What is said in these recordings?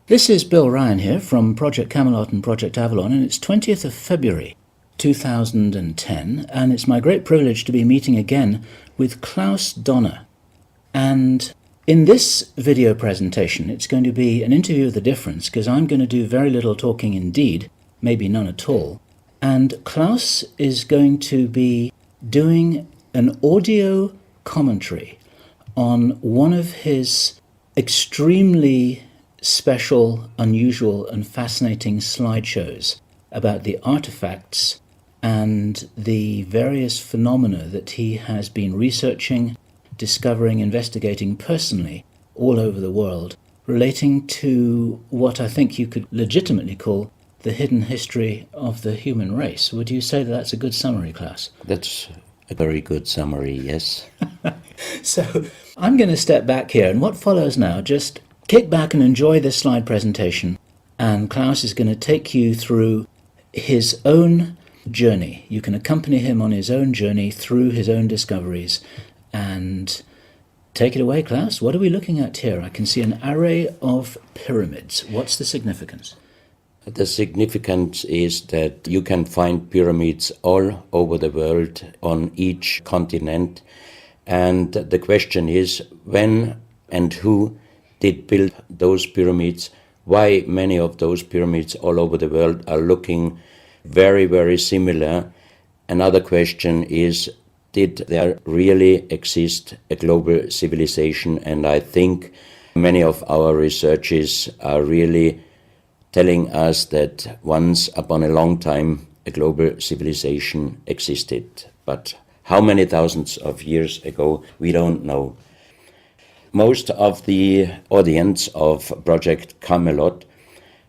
This is Bill Ryan here from Project Camelot and Project Avalon, and it's 20th of February 2010, and it's my great privilege to be meeting again with Klaus, Dona. And in this video presentation, it's going to be an interview of the difference, because I'm going to do very little talking indeed, maybe none at all. And Klaus is going to be doing an audio commentary on one of his extremely special, unusual and fascinating slideshows about the artifacts and the various phenomena that he has been researching, discovering, investigating personally all over the world, relating to what I think you could legitimately call the hidden history of the human race. Would you say that that's a good summary, Klaus? That's a very good summary, yes. So I'm going to step back here, and what follows now, just kick back and enjoy this slide presentation, and Klaus is going to take you through his own journey. You can accompany him on his own journey through his own discoveries. And take it away, Klaus. What are we looking at here? I can see an array of pyramids. What's the significance? The significance is that you can find pyramids all over the world on each continent. And the question is, when and who did build those pyramids, why many of those pyramids all over the world are looking very, very similar. Another question is, did there really exist a global civilization? And I think many of our researches are really telling us that once upon a long time a global civilization existed. But how many thousands of years ago, we don't know. Most of the audience of Project Camelot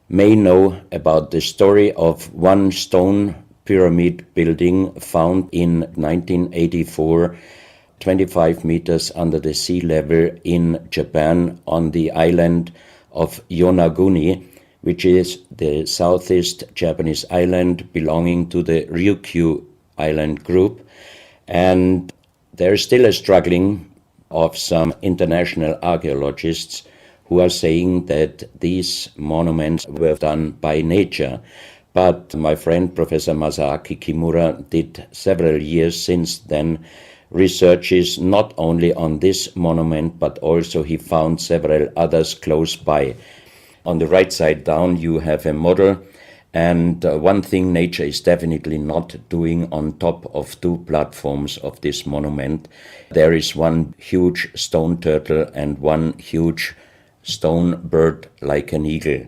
may know about the story of one stone pyramid building found in 1984, 25 meters under the sea level in Japan on the island of Yonaguni, which is the southeast Japanese island belonging to the Ryukyu island group. And there is still a struggling of some international archaeologists who are saying that these monuments were done by nature. But my friend Professor Masaaki Kimura did several years since then researches not only on this monument, but also he found several others close by. On the right side down you have a model, and one thing nature is definitely not doing on top of two platforms of this monument. There is one huge stone turtle and one huge stone bird like an eagle.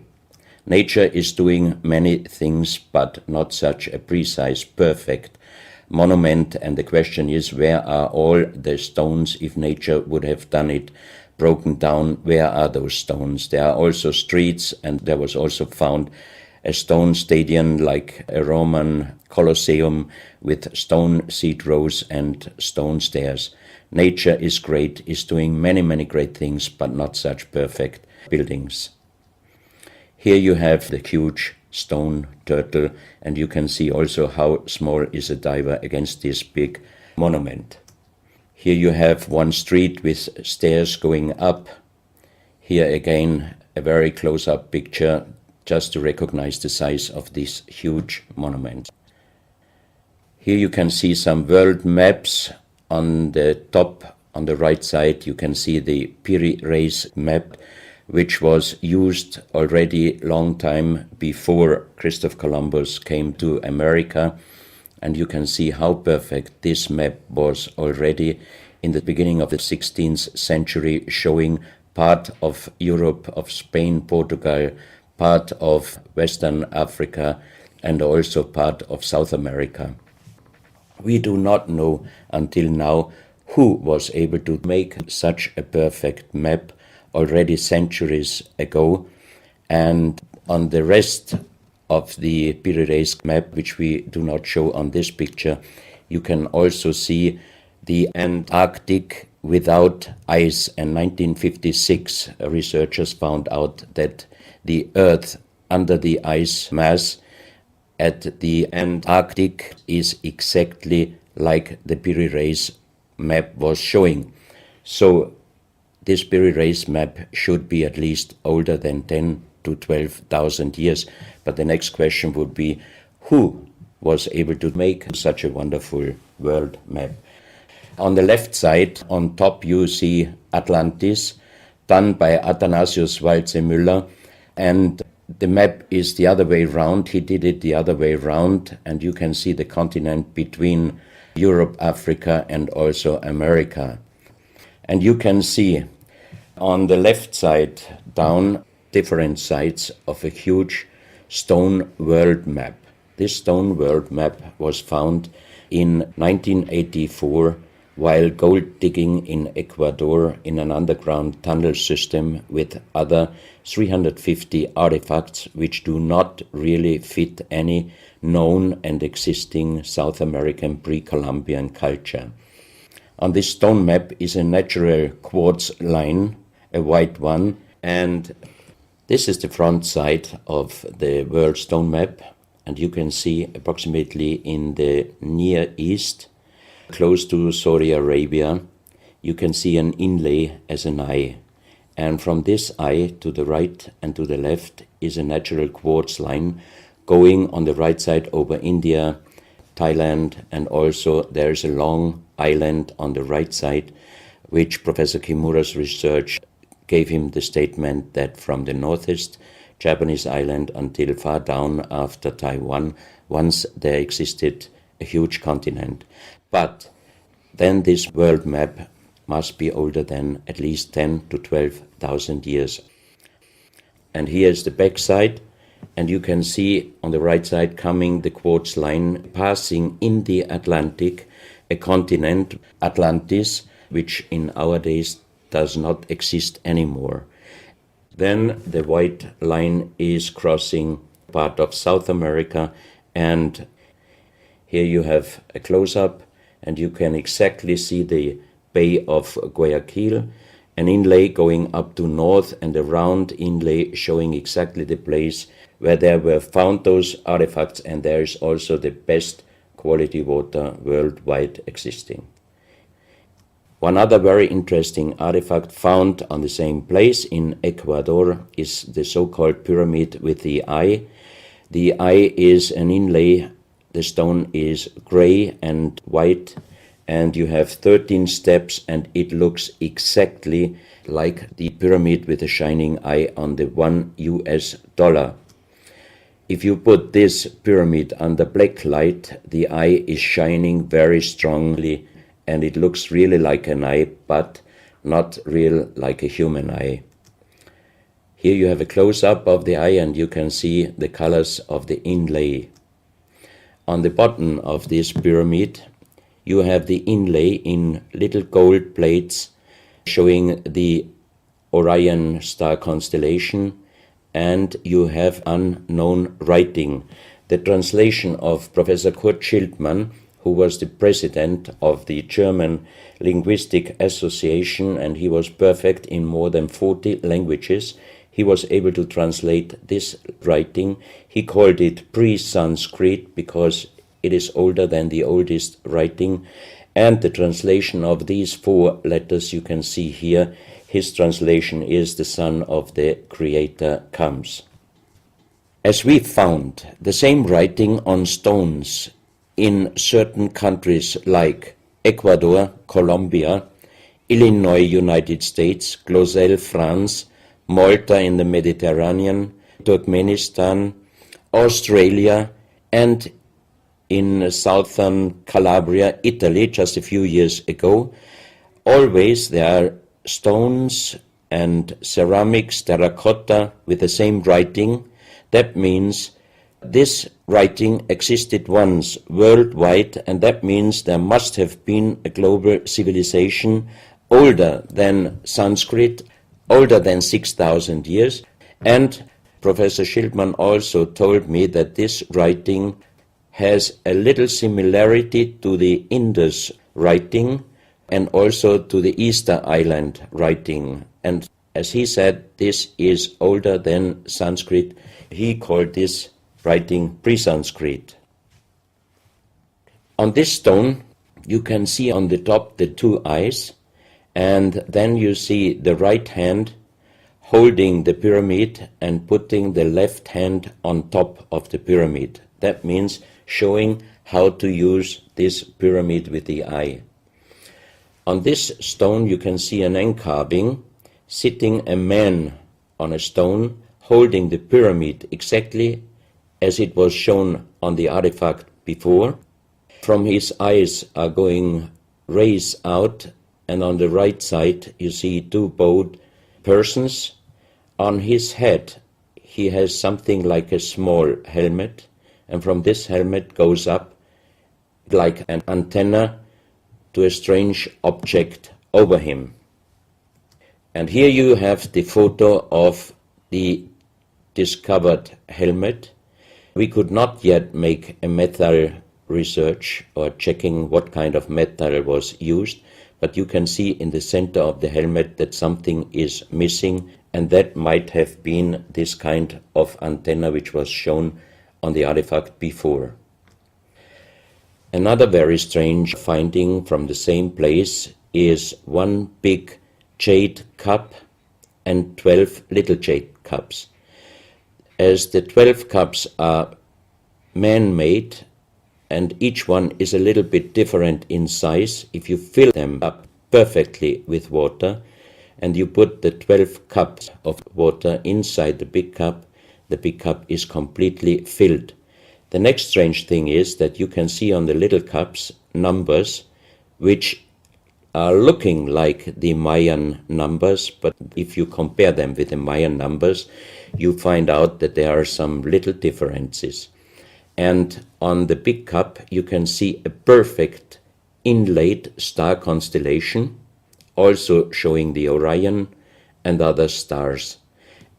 Nature is doing many things, but not such a precise, perfect monument. And the question is, where are all the stones? If nature would have done it broken down, where are those stones? There are also streets, and there was also found a stone stadium like a Roman Colosseum with stone seat rows and stone stairs. Nature is great, is doing many, many great things, but not such perfect buildings. Here you have the huge stone turtle, and you can see also how small is a diver against this big monument. Here you have one street with stairs going up. Here again a very close-up picture just to recognize the size of this huge monument. Here you can see some world maps. On the top, on the right side, you can see the Piri Reis map, which was used already long time before Christopher Columbus came to America. And you can see how perfect this map was already in the beginning of the 16th century, showing part of Europe, of Spain, Portugal, part of Western Africa, and also part of South America. We do not know until now who was able to make such a perfect map already centuries ago. And on the rest of the Piri Reis map, which we do not show on this picture, you can also see the Antarctic without ice. In 1956, researchers found out that the Earth under the ice mass at the Antarctic is exactly like the Piri Reis map was showing. So this Piri Reis map should be at least older than 10 to 12,000 years. But the next question would be, who was able to make such a wonderful world map? On the left side, on top, you see Atlantis, done by Athanasius Walzemüller, and the map is the other way round. He did it the other way round, and you can see the continent between Europe, Africa, and also America. And you can see on the left side down different sides of a huge stone world map. This stone world map was found in 1984 while gold digging in Ecuador in an underground tunnel system with other 350 artifacts which do not really fit any known and existing South American pre-Columbian culture. On this stone map is a natural quartz line, a white one, and this is the front side of the world stone map, and you can see approximately in the Near East, close to Saudi Arabia, you can see an inlay as an eye. And from this eye to the right and to the left is a natural quartz line going on the right side over India, Thailand, and also there is a long island on the right side, which Professor Kimura's research gave him the statement that from the northeast Japanese island until far down after Taiwan, once there existed a huge continent. But then this world map must be older than at least 10 to 12,000 years. And here's the back side, and you can see on the right side coming the quartz line passing in the Atlantic, a continent, Atlantis, which in our days does not exist anymore. Then the white line is crossing part of South America, and here you have a close-up, and you can exactly see the Bay of Guayaquil, an inlay going up to north and a round inlay showing exactly the place where there were found those artifacts, and there is also the best quality water worldwide existing. One other very interesting artifact found on the same place in Ecuador is the so-called pyramid with the eye. The eye is an inlay. The stone is gray and white, and you have 13 steps, and it looks exactly like the pyramid with a shining eye on the $1. If you put this pyramid under black light, the eye is shining very strongly, and it looks really like an eye, but not real like a human eye. Here you have a close-up of the eye, and you can see the colors of the inlay. On the bottom of this pyramid, you have the inlay in little gold plates showing the Orion star constellation, and you have unknown writing. The translation of Professor Kurt Schildmann, who was the president of the German Linguistic Association, and he was perfect in more than 40 languages. He was able to translate this writing. He called it pre-Sanskrit because it is older than the oldest writing. And the translation of these 4 letters you can see here, his translation is "the Son of the Creator comes." As we found the same writing on stones in certain countries like Ecuador, Colombia, Illinois, United States, Clausel, France, Malta in the Mediterranean, Turkmenistan, Australia, and in southern Calabria, Italy, just a few years ago. Always there are stones and ceramics, terracotta, with the same writing. That means this writing existed once worldwide, and that means there must have been a global civilization older than Sanskrit, older than 6,000 years. And Professor Schildmann also told me that this writing has a little similarity to the Indus writing and also to the Easter Island writing. And as he said, this is older than Sanskrit. He called this writing pre-Sanskrit. On this stone, you can see on the top the 2 eyes, and then you see the right hand holding the pyramid and putting the left hand on top of the pyramid. That means showing how to use this pyramid with the eye. On this stone you can see an encarving, sitting a man on a stone holding the pyramid exactly as it was shown on the artifact before. From his eyes are going rays out, and on the right side you see two bowed persons. On his head he has something like a small helmet, and from this helmet goes up like an antenna to a strange object over him. And here you have the photo of the discovered helmet. We could not yet make a metal research or checking what kind of metal was used, but you can see in the center of the helmet that something is missing, and that might have been this kind of antenna which was shown on the artifact before. Another very strange finding from the same place is one big jade cup and 12 little jade cups. As the 12 cups are man-made and each one is a little bit different in size, if you fill them up perfectly with water and you put the 12 cups of water inside the big cup is completely filled. The next strange thing is that you can see on the little cups numbers which are looking like the Mayan numbers, but if you compare them with the Mayan numbers, you find out that there are some little differences. And on the big cup you can see a perfect inlaid star constellation, also showing the Orion and other stars.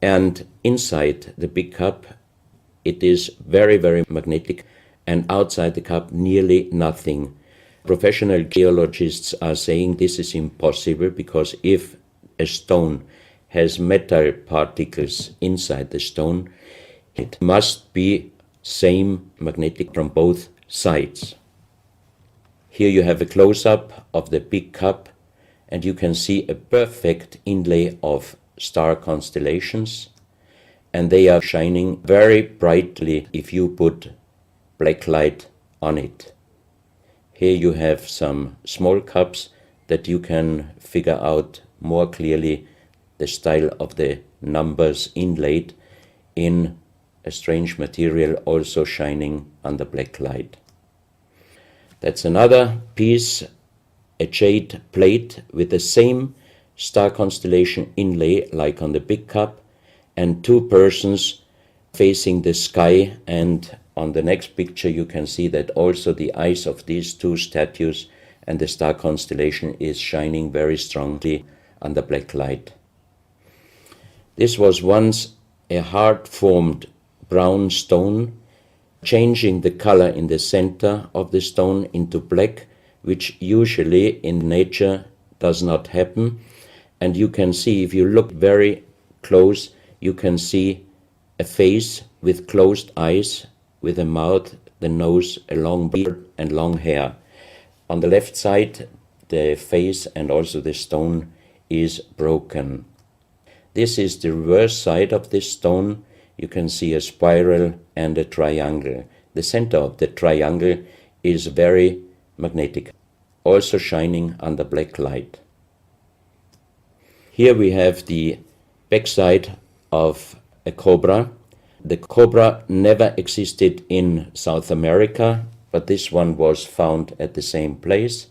And inside the big cup it is very, very magnetic, and outside the cup nearly nothing. Professional geologists are saying this is impossible, because if a stone has metal particles inside the stone, it must be same magnetic from both sides. Here you have a close-up of the big cup, and you can see a perfect inlay of star constellations, and they are shining very brightly if you put black light on it. Here you have some small cups that you can figure out more clearly the style of the numbers inlaid in a strange material, also shining under black light. That's another piece, a jade plate with the same star constellation inlay like on the big cup, and two persons facing the sky, and on the next picture you can see that also the eyes of these two statues and the star constellation is shining very strongly under black light. This was once a hard-formed brown stone, changing the color in the center of the stone into black, which usually in nature does not happen. And you can see, if you look very close, you can see a face with closed eyes, with a mouth, the nose, a long beard and long hair. On the left side, the face and also the stone is broken. This is the reverse side of this stone. You can see a spiral and a triangle. The center of the triangle is very magnetic, also shining under black light. Here we have the backside of a cobra. The cobra never existed in South America, but this one was found at the same place.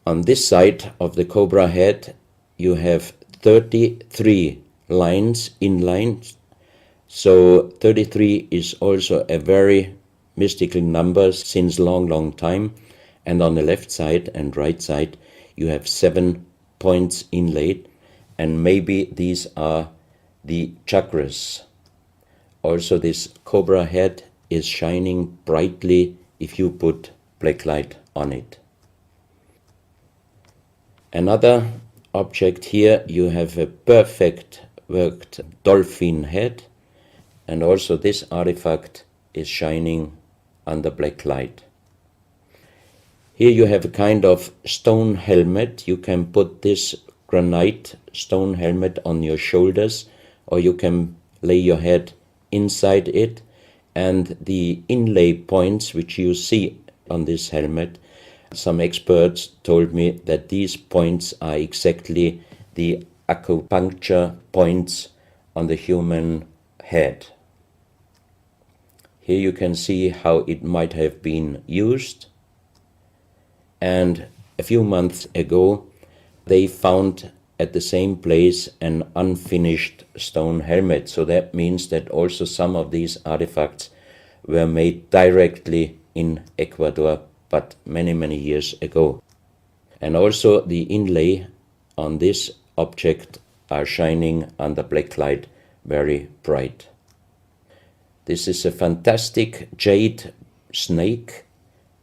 On this side of the cobra head you have 33 lines in lines. So 33 is also a very mystical number since long time. And on the left side and right side you have 7 points inlaid, and maybe these are the chakras. Also this cobra head is shining brightly if you put black light on it. Another object here, you have a perfect worked dolphin head, and also this artifact is shining under black light. Here you have a kind of stone helmet. You can put this granite stone helmet on your shoulders, or you can lay your head inside it, and the inlay points which you see on this helmet, some experts told me that these points are exactly the acupuncture points on the human head. Here you can see how it might have been used, and a few months ago they found at the same place an unfinished stone helmet. So that means that also some of these artifacts were made directly in Ecuador, but many years ago. And also the inlay on this object are shining under black light very bright. This is a fantastic jade snake,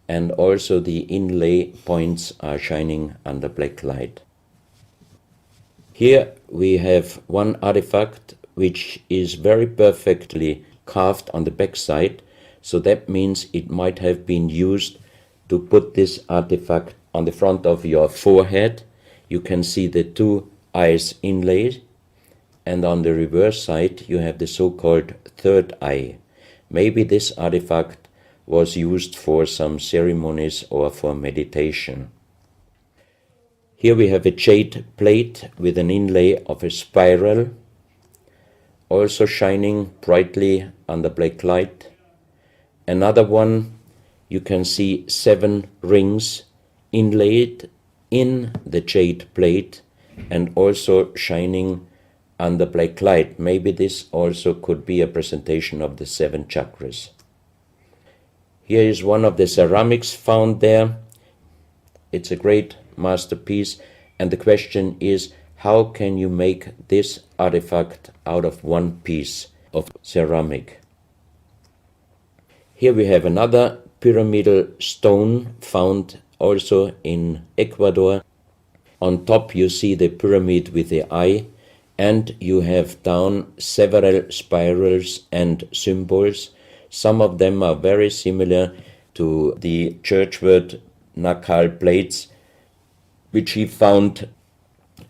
and also the inlay points are shining under black light. Here we have one artifact which is very perfectly carved on the back side, so that means it might have been used to put this artifact on the front of your forehead. You can see the two eyes inlaid, and on the reverse side you have the so-called third eye. Maybe this artifact was used for some ceremonies or for meditation. Here we have a jade plate with an inlay of a spiral, also shining brightly under black light. Another one, you can see 7 rings inlaid in the jade plate and also shining under black light. Maybe this also could be a presentation of the 7 chakras. Here is one of the ceramics found there. It's a great masterpiece, and the question is, how can you make this artifact out of one piece of ceramic? Here we have another pyramidal stone found also in Ecuador. On top you see the pyramid with the eye, and you have down several spirals and symbols. Some of them are very similar to the churchward Nakal plates, which he found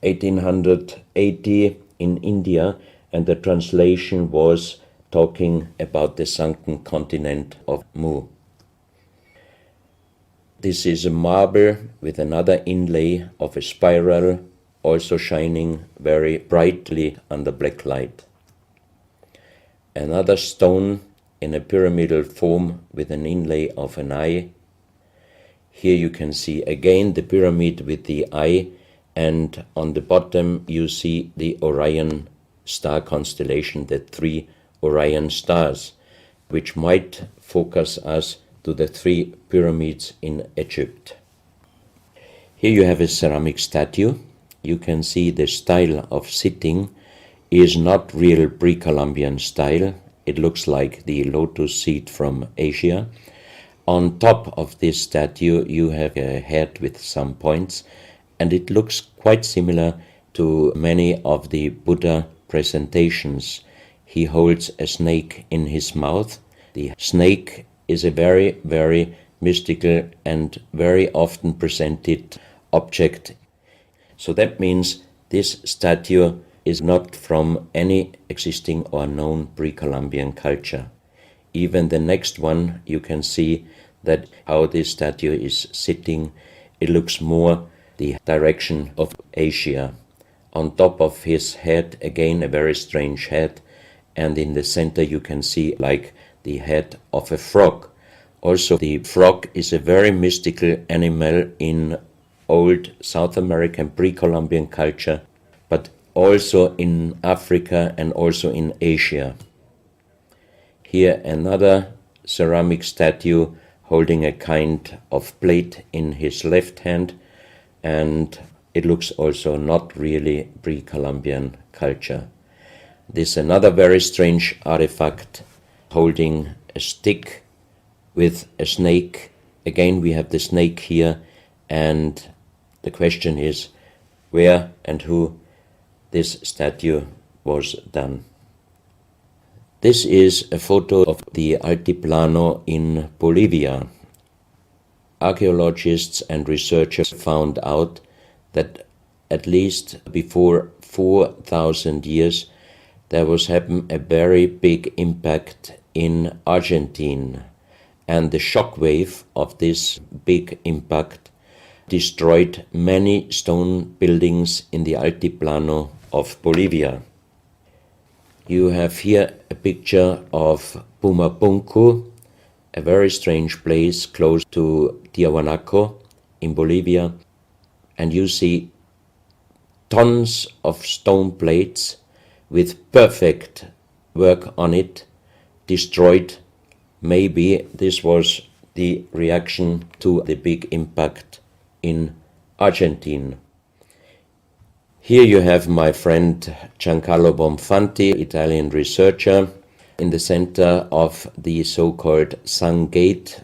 1880 in India, and the translation was talking about the sunken continent of Mu. This is a marble with another inlay of a spiral, also shining very brightly under black light. Another stone in a pyramidal form with an inlay of an eye. Here you can see again the pyramid with the eye, and on the bottom you see the Orion star constellation, the 3 Orion stars, which might focus us to the 3 pyramids in Egypt. Here you have a ceramic statue. You can see the style of sitting is not real pre-Columbian style. It looks like the lotus seat from Asia. On top of this statue you have a head with some points, and it looks quite similar to many of the Buddha presentations. He holds a snake in his mouth. The snake is a very mystical and very often presented object. So that means this statue is not from any existing or known pre-Columbian culture. Even the next one, you can see that how this statue is sitting, it looks more the direction of Asia. On top of his head, again a very strange head, and in the center you can see like the head of a frog. Also the frog is a very mystical animal in old South American pre-Columbian culture, but also in Africa and also in Asia. Here another ceramic statue holding a kind of plate in his left hand, and it looks also not really pre-Columbian culture. This another very strange artifact holding a stick with a snake. Again we have the snake here, and the question is where and who this statue was done. This is a photo of the Altiplano in Bolivia. Archaeologists and researchers found out that at least before 4,000 years, there was happen a very big impact in Argentina, and the shock wave of this big impact destroyed many stone buildings in the Altiplano of Bolivia. You have here a picture of Pumapunku, a very strange place close to Tiahuanaco in Bolivia, and you see tons of stone plates with perfect work on it, destroyed. Maybe this was the reaction to the big impact in Argentina. Here you have my friend Giancarlo Bonfanti, Italian researcher, in the center of the so-called Sun Gate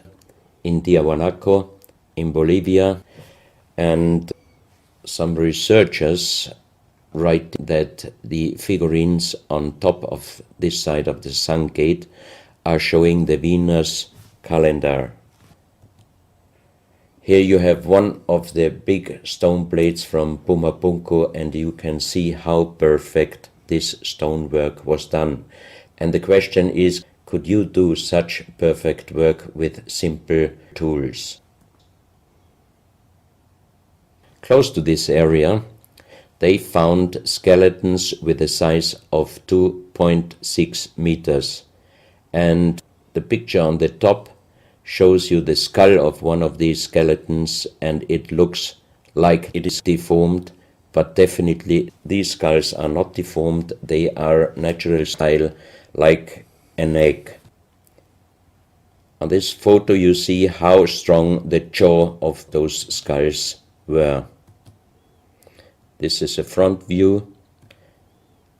in Tiahuanaco in Bolivia, and some researchers write that the figurines on top of this side of the Sun Gate are showing the Venus calendar. Here you have one of the big stone plates from Pumapunku, and you can see how perfect this stonework was done. And the question is, could you do such perfect work with simple tools? Close to this area, they found skeletons with a size of 2.6 meters. And the picture on the top shows you the skull of one of these skeletons, and it looks like it is deformed, but definitely these skulls are not deformed. They are natural style, like an egg. On this photo you see how strong the jaw of those skulls were. This is a front view,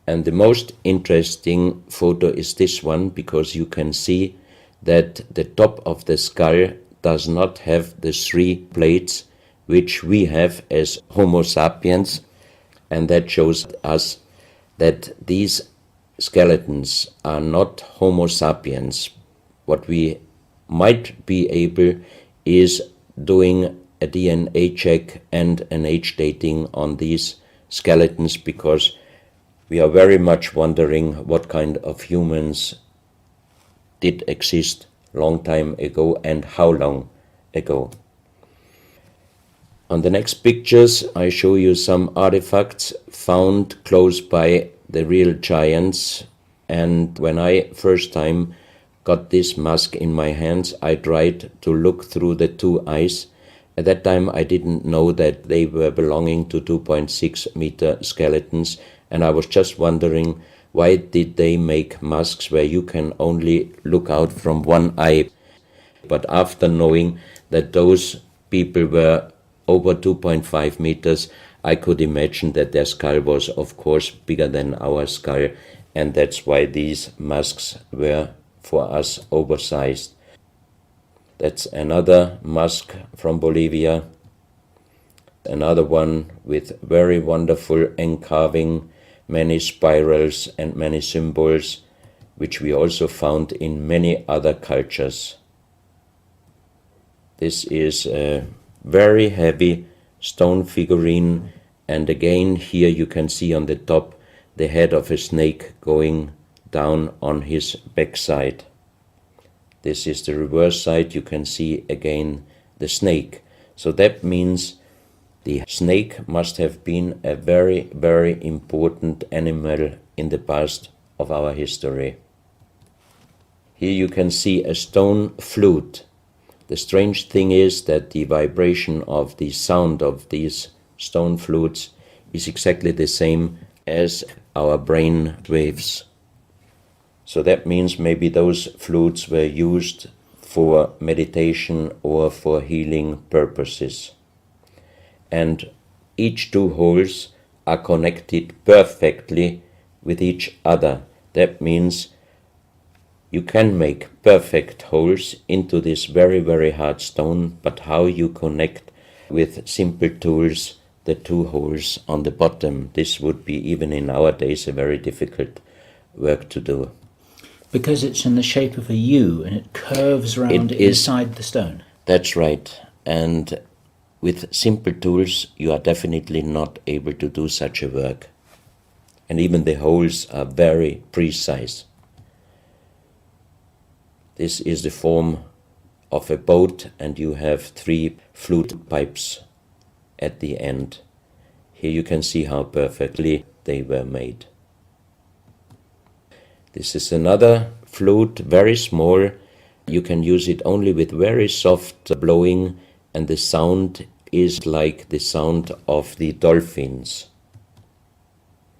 and the most interesting photo is this one, because you can see that the top of the skull does not have the 3 plates which we have as Homo sapiens, and that shows us that these skeletons are not Homo sapiens. What we might be able is doing a DNA check and an age dating on these skeletons, because we are very much wondering what kind of humans did exist long time ago and how long ago. On the next pictures I show you some artifacts found close by the real giants, and when I first time got this mask in my hands, I tried to look through the 2 eyes. At that time I didn't know that they were belonging to 2.6 meter skeletons, and I was just wondering, why did they make masks where you can only look out from one eye? But after knowing that those people were over 2.5 meters, I could imagine that their skull was of course bigger than our skull, and that's why these masks were for us oversized. That's another mask from Bolivia, another one with very wonderful encarving, many spirals and many symbols, which we also found in many other cultures. This is a very heavy stone figurine, and again here you can see on the top the head of a snake going down on his backside. This is the reverse side. You can see again the snake. So that means the snake must have been a very, very important animal in the past of our history. Here you can see a stone flute. The strange thing is that the vibration of the sound of these stone flutes is exactly the same as our brain waves. So that means maybe those flutes were used for meditation or for healing purposes. And each 2 holes are connected perfectly with each other. That means you can make perfect holes into this very, very hard stone, but how you connect with simple tools the 2 holes on the bottom, this would be, even in our days, a very difficult work to do. Because it's in the shape of a U and it curves around inside the stone. That's right. And with simple tools you are definitely not able to do such a work. And even the holes are very precise. This is the form of a boat, and you have 3 flute pipes at the end. Here you can see how perfectly they were made. This is another flute, very small. You can use it only with very soft blowing, and the sound is like the sound of the dolphins.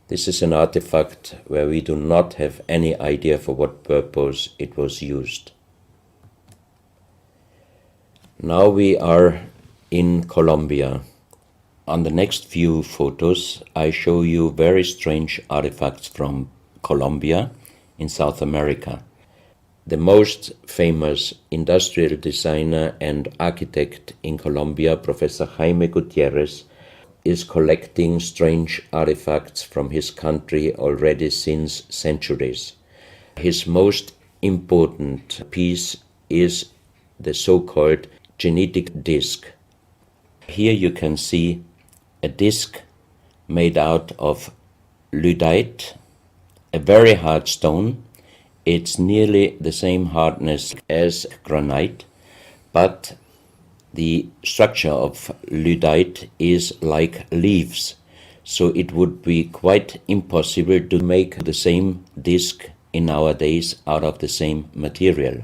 This is an artifact where we do not have any idea for what purpose it was used. Now we are in Colombia. On the next few photos, I show you very strange artifacts from Colombia in South America. The most famous industrial designer and architect in Colombia, Professor Jaime Gutierrez, is collecting strange artifacts from his country already since centuries. His most important piece is the so-called genetic disc. Here you can see a disc made out of lydite, a very hard stone. It's nearly the same hardness as granite, but the structure of lydite is like leaves, so it would be quite impossible to make the same disc in our days out of the same material.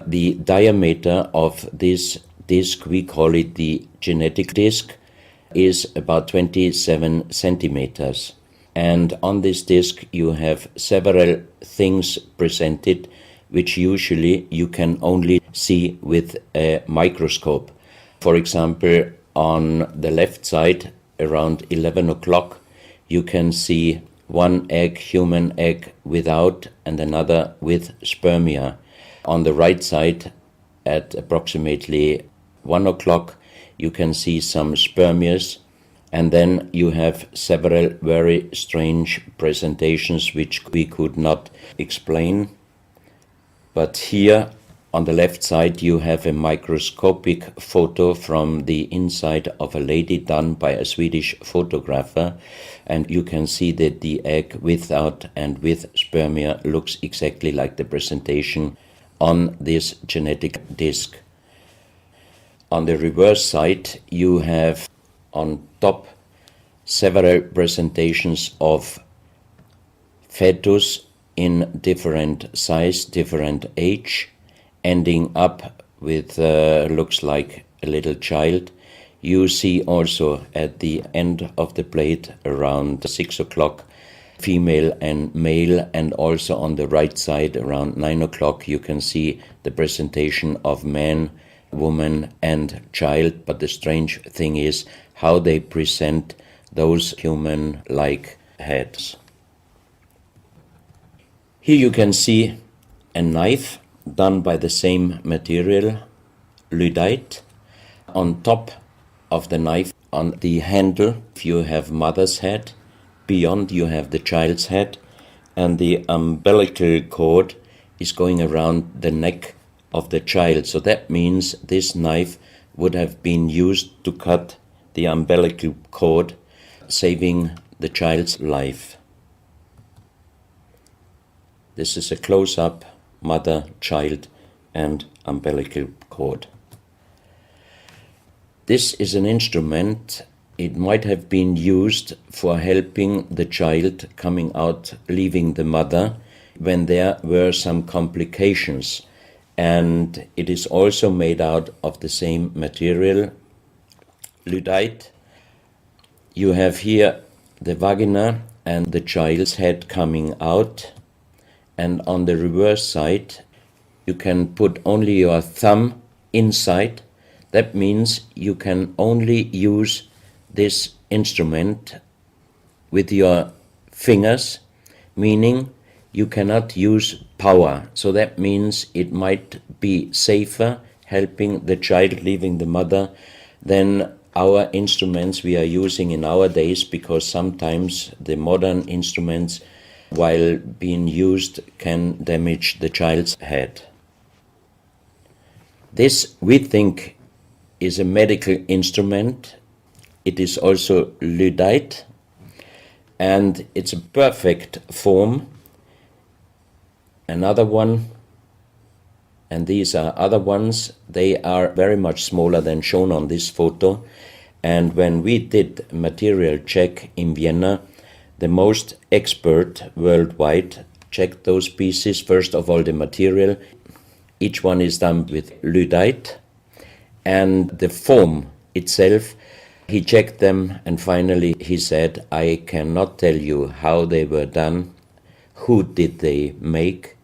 The diameter of this disc, we call it the genetic disc, is about 27 centimeters. And on this disc you have several things presented which usually you can only see with a microscope. For example, on the left side, around 11 o'clock, you can see one egg, human egg, without, and another with spermia. On the right side, at approximately 1 o'clock, you can see some spermias, and then you have several very strange presentations which we could not explain. But here on the left side you have a microscopic photo from the inside of a lady done by a Swedish photographer, and you can see that the egg without and with spermia looks exactly like the presentation on this genetic disc. On the reverse side you have on top several presentations of fetus in different size, different age, ending up with looks like a little child. You see also at the end of the plate around 6 o'clock female and male, and also on the right side around 9 o'clock you can see the presentation of man, woman and child. But the strange thing is how they present those human-like heads. Here you can see a knife done by the same material, lydite. On top of the knife, on the handle, you have mother's head. Beyond you have the child's head, and the umbilical cord is going around the neck of the child. So that means this knife would have been used to cut the umbilical cord, saving the child's life. This is a close-up mother, child and umbilical cord. This is an instrument. It might have been used for helping the child coming out, leaving the mother, when there were some complications. And it is also made out of the same material, lydite. You have here the vagina and the child's head coming out. And on the reverse side, you can put only your thumb inside. That means you can only use this instrument with your fingers, meaning you cannot use power. So that means it might be safer helping the child leaving the mother than our instruments we are using in our days, because sometimes the modern instruments, while being used, can damage the child's head. This, we think, is a medical instrument. It is also Ludzkiej, and it's a perfect form. Another one, and these are other ones, they are very much smaller than shown on this photo. And when we did a material check in Vienna, the most expert worldwide checked those pieces. First of all, the material. Each one is done with Ludzkiej, and the form itself, he checked them, and finally he said, I cannot tell you how they were done, who did they make,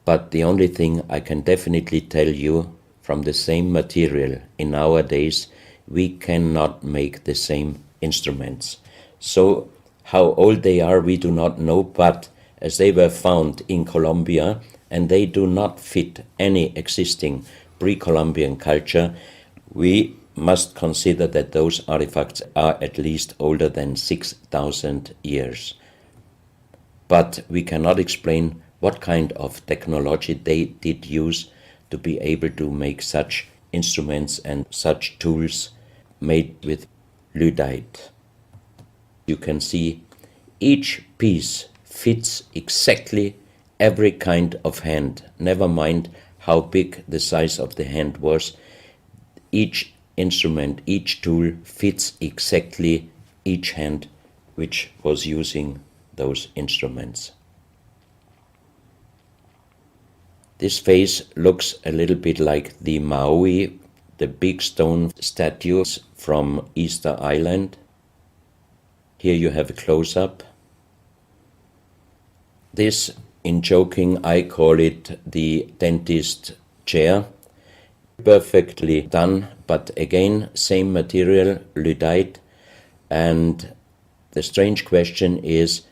but the only thing I can definitely tell you, from the same material in our days, we cannot make the same instruments. So how old they are, we do not know, but as they were found in Colombia, and they do not fit any existing pre-Columbian culture, we must consider that those artifacts are at least older than 6,000 years. But we cannot explain what kind of technology they did use to be able to make such instruments and such tools made with Ludzkiej. You can see each piece fits exactly every kind of hand, never mind how big the size of the hand was. Each instrument, each tool fits exactly each hand which was using those instruments. This face looks a little bit like the Maui, the big stone statues from Easter Island. Here you have a close-up. This, in joking, I call it the dentist chair. Perfectly done, but again, same material, Ludzkiej. And the strange question is,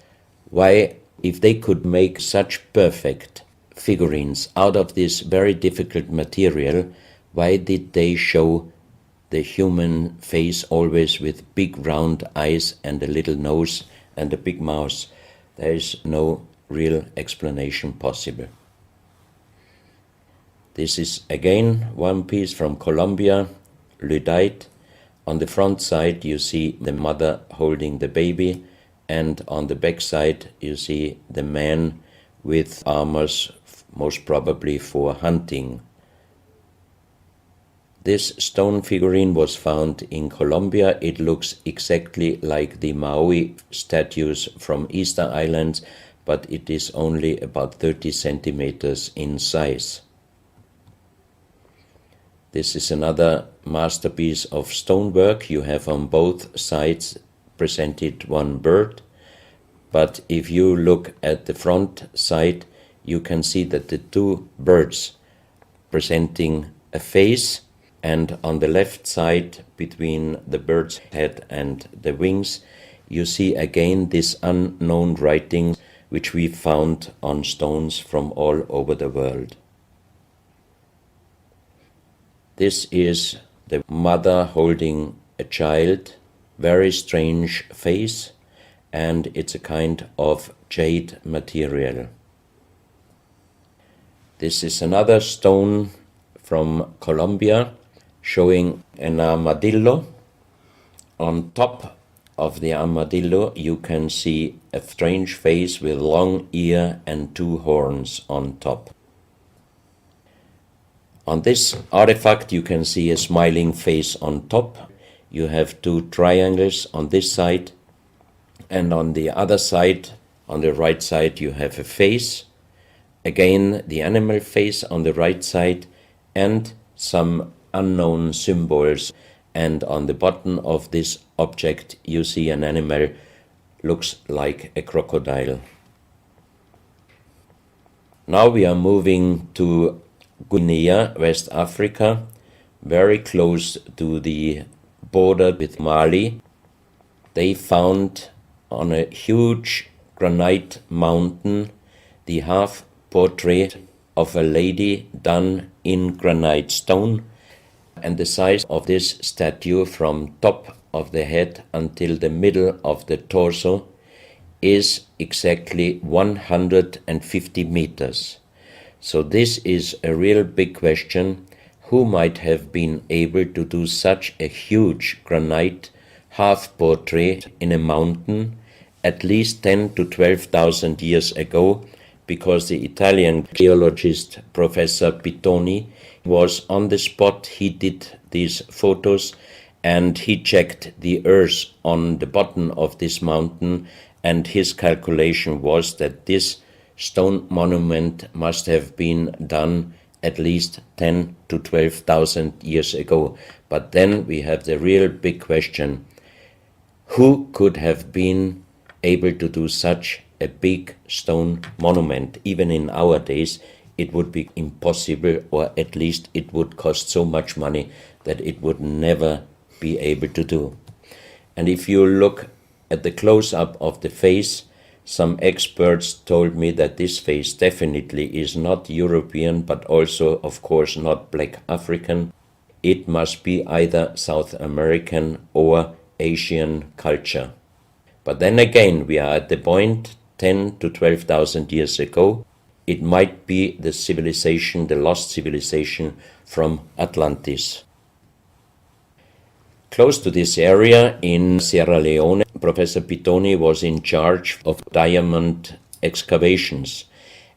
why, if they could make such perfect figurines out of this very difficult material, why did they show the human face always with big round eyes and a little nose and a big mouth? There is no real explanation possible. This is again one piece from Colombia, Ludzkiej. On the front side you see the mother holding the baby, and on the back side you see the man with armors, most probably for hunting. This stone figurine was found in Colombia. It looks exactly like the Maui statues from Easter Islands, but it is only about 30 centimeters in size. This is another masterpiece of stonework. You have on both sides presented one bird, but if you look at the front side, you can see that the two birds presenting a face, and on the left side, between the bird's head and the wings, you see again this unknown writing which we found on stones from all over the world. This is the mother holding a child, very strange face, and it's a kind of jade material. This is another stone from Colombia showing an armadillo. On top of the armadillo you can see a strange face with long ear and two horns on top. On this artifact you can see a smiling face on top. You have two triangles on this side, and on the other side, on the right side, you have a face. Again, the animal face on the right side, and some unknown symbols. And on the bottom of this object you see an animal, looks like a crocodile. Now we are moving to Guinea, West Africa, very close to the border with Mali. They found on a huge granite mountain the half portrait of a lady done in granite stone, and the size of this statue from top of the head until the middle of the torso is exactly 150 meters. So this is a real big question. who might have been able to do such a huge granite half-portrait in a mountain at least 10 to 12,000 years ago, because the Italian geologist Professor Pittoni was on the spot. He did these photos and he checked the earth on the bottom of this mountain, and his calculation was that this stone monument must have been done at least 10 to 12,000 years ago. But then we have the real big question: who could have been able to do such a big stone monument? Even in our days, it would be impossible, or at least it would cost so much money that it would never be able to do. And if you look at the close-up of the face, some experts told me that this face definitely is not European, but also, of course, not Black African. It must be either South American or Asian culture. But then again, we are at the point 10 to 12,000 years ago. It might be the civilization, the lost civilization from Atlantis. Close to this area in Sierra Leone, Professor Pittoni was in charge of diamond excavations.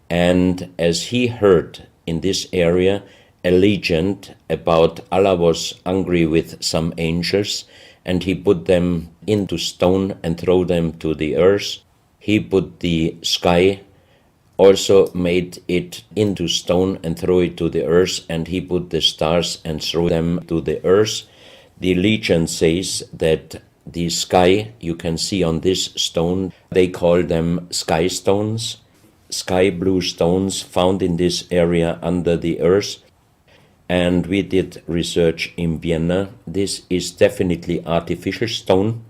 And as he heard in this area a legend about Allah was angry with some angels, and he put them into stone and throw them to the earth. He put the sky, also made it into stone and throw it to the earth, and he put the stars and throw them to the earth. The legend says that the sky you can see on this stone, they call them sky stones, sky blue stones found in this area under the earth. And we did research in Vienna. This is definitely artificial stone.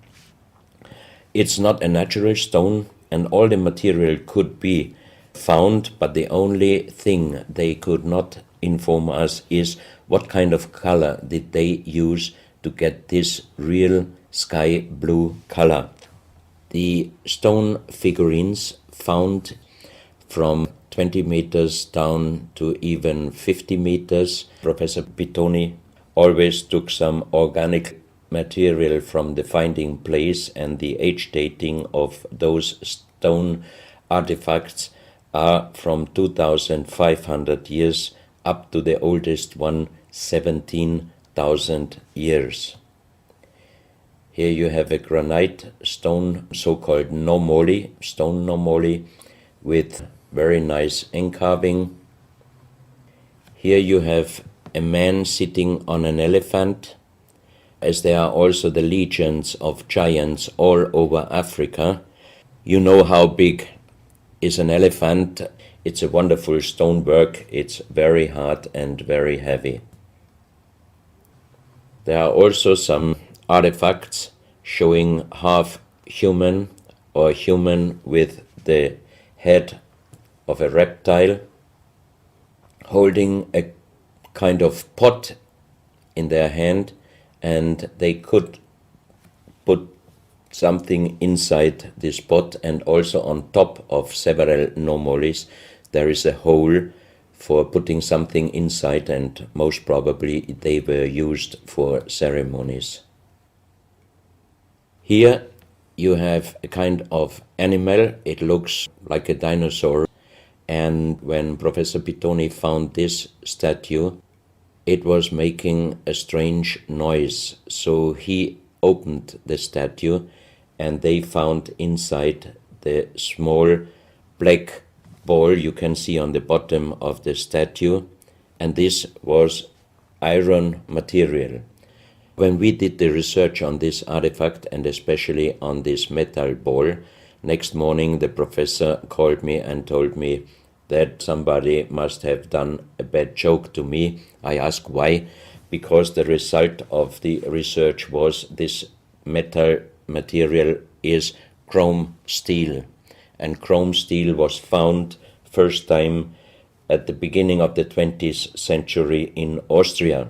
It's not a natural stone, and all the material could be found, but the only thing they could not inform us is what kind of color did they use to get this real sky blue color. The stone figurines found from 20 meters down to even 50 meters. Professor Pittoni always took some organic material from the finding place, and the age dating of those stone artifacts are from 2,500 years up to the oldest one, 17,000 years. Here you have a granite stone, so-called nomoli, stone nomoli, with very nice encarving. Here you have a man sitting on an elephant, as there are also the legends of giants all over Africa. You know how big is an elephant. It's a wonderful stonework. It's very hard and very heavy. There are also some artifacts showing half human or human with the head of a reptile, holding a kind of pot in their hand, and they could put something inside this pot, and also on top of several nomolis there is a hole for putting something inside, and most probably they were used for ceremonies. Here you have a kind of animal. It looks like a dinosaur, and when Professor Pittoni found this statue, it was making a strange noise. So he opened the statue, and they found inside the small black ball you can see on the bottom of the statue, and this was iron material. When we did the research on this artifact, and especially on this metal ball, next morning the professor called me and told me that somebody must have done a bad joke to me. I asked why, because the result of the research was this metal material is chrome steel, and chrome steel was found first time at the beginning of the 20th century in Austria.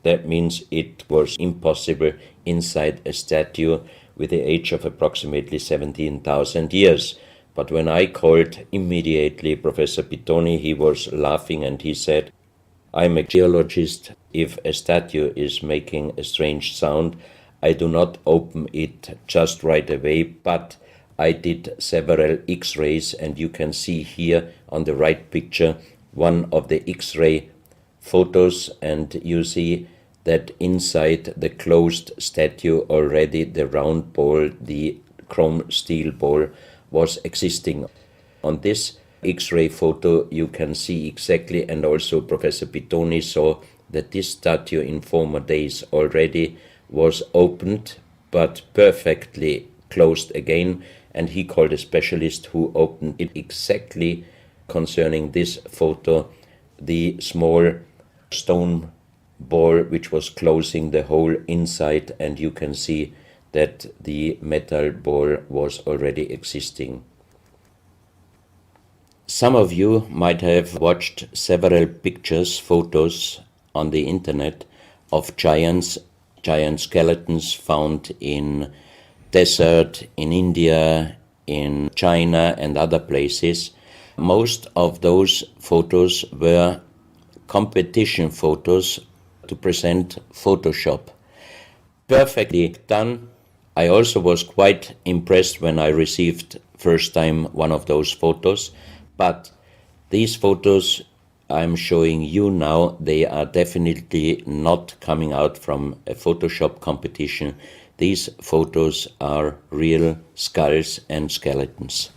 That means it was impossible inside a statue with the age of approximately 17,000 years. But when I called immediately Professor Pittoni, he was laughing and he said, I'm a geologist. If a statue is making a strange sound, I do not open it just right away, but I did several X-rays, and you can see here on the right picture one of the X-ray photos, and you see that inside the closed statue already the round ball, the chrome steel ball, was existing. On this X-ray photo you can see exactly, and also Professor Pittoni saw that this statue in former days already was opened but perfectly closed again, and he called a specialist who opened it exactly concerning this photo, the small stone ball which was closing the hole inside, and you can see that the metal ball was already existing. Some of you might have watched several pictures, photos on the internet of giant skeletons found in desert, in India, in China and other places. Most of those photos were competition photos to present Photoshop. Perfectly done. I also was quite impressed when I received first time one of those photos, but these photos I'm showing you now, they are definitely not coming out from a Photoshop competition. These photos are real skulls and skeletons.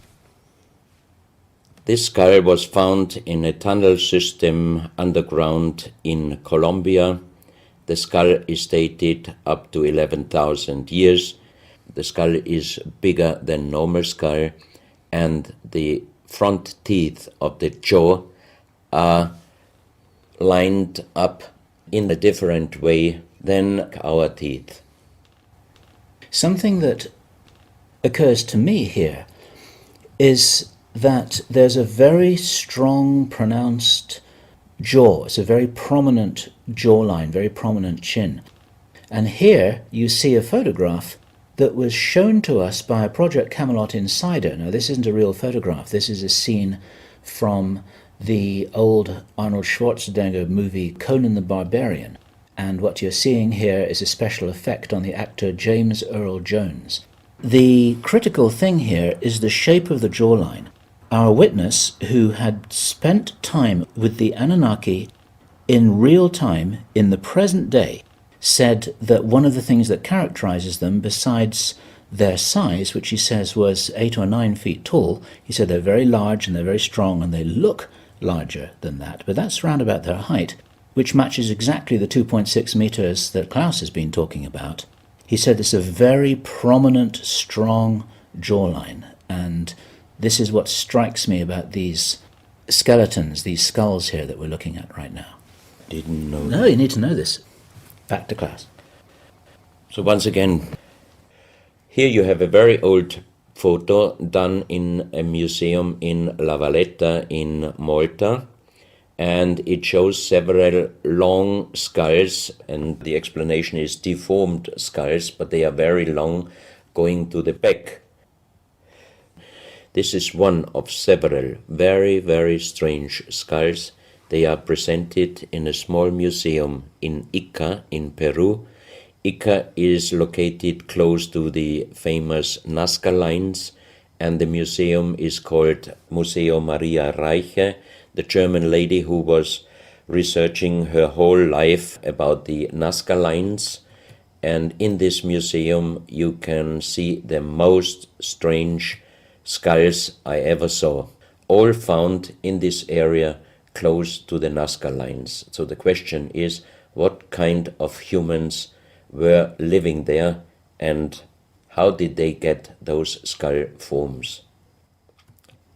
This skull was found in a tunnel system underground in Colombia. The skull is dated up to 11,000 years. The skull is bigger than normal skull, and the front teeth of the jaw are lined up in a different way than our teeth. Something that occurs to me here is that there's a very strong, pronounced jaw. It's a very prominent jawline, very prominent chin. And here you see a photograph that was shown to us by a Project Camelot insider. Now, this isn't a real photograph. This is a scene from the old Arnold Schwarzenegger movie Conan the Barbarian. And what you're seeing here is a special effect on the actor James Earl Jones. The critical thing here is the shape of the jawline. Our witness, who had spent time with the Anunnaki in real time, in the present day, said that one of the things that characterizes them, besides their size, which he says was 8 or 9 feet tall, he said they're very large and they're very strong and they look larger than that. But that's round about their height, which matches exactly the 2.6 meters that Klaus has been talking about. He said it's a very prominent, strong jawline, and this is what strikes me about these skeletons, these skulls here that we're looking at right now. Didn't know. No, you need to know this. Back to Klaus. So once again, here you have a very old photo done in a museum in La Valletta in Malta, and it shows several long skulls, and the explanation is deformed skulls, but they are very long, going to the back. This is one of several very, very strange skulls. They are presented in a small museum in Ica in Peru. Ica is located close to the famous Nazca lines, and the museum is called Museo Maria Reiche, the German lady who was researching her whole life about the Nazca lines. And in this museum you can see the most strange skulls I ever saw, all found in this area close to the Nazca lines. So the question is, what kind of humans were living there, and how did they get those skull forms?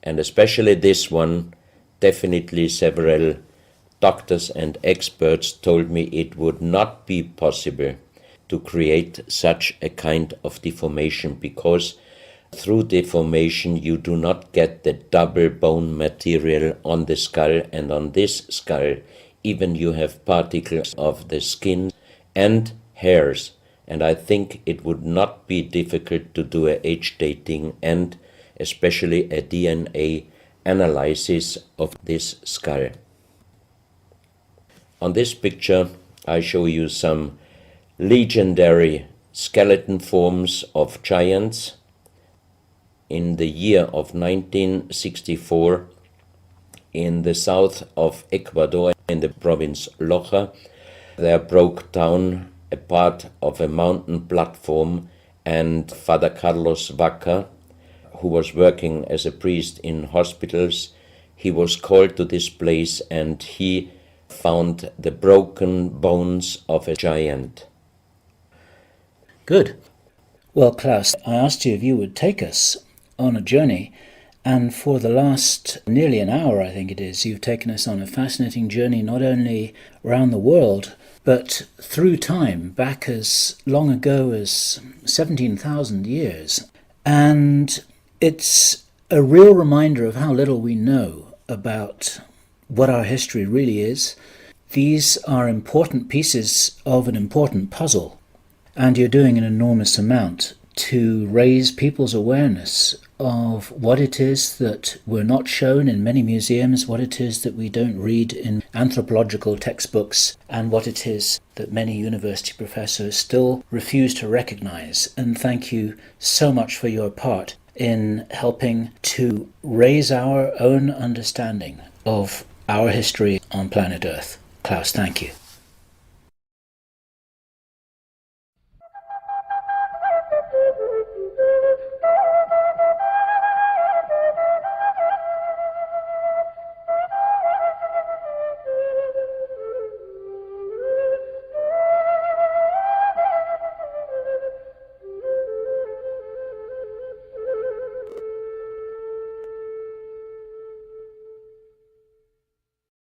And especially this one, definitely several doctors and experts told me it would not be possible to create such a kind of deformation, because through deformation you do not get the double bone material on the skull, and on this skull even you have particles of the skin and hairs, and I think it would not be difficult to do a age dating and especially a DNA analysis of this skull. On this picture, I show you some legendary skeleton forms of giants. In the year of 1964, in the south of Ecuador, in the province Loja, there broke down a part of a mountain platform, and Father Carlos Vaca, who was working as a priest in hospitals, he was called to this place and he found the broken bones of a giant. Good. Well, Klaus, I asked you if you would take us on a journey, and for the last nearly an hour, I think it is, you've taken us on a fascinating journey not only around the world, but through time, back as long ago as 17,000 years. And it's a real reminder of how little we know about what our history really is. These are important pieces of an important puzzle, and you're doing an enormous amount to raise people's awareness of what it is that we're not shown in many museums, what it is that we don't read in anthropological textbooks, and what it is that many university professors still refuse to recognize. And thank you so much for your part in helping to raise our own understanding of our history on planet Earth. Klaus, thank you.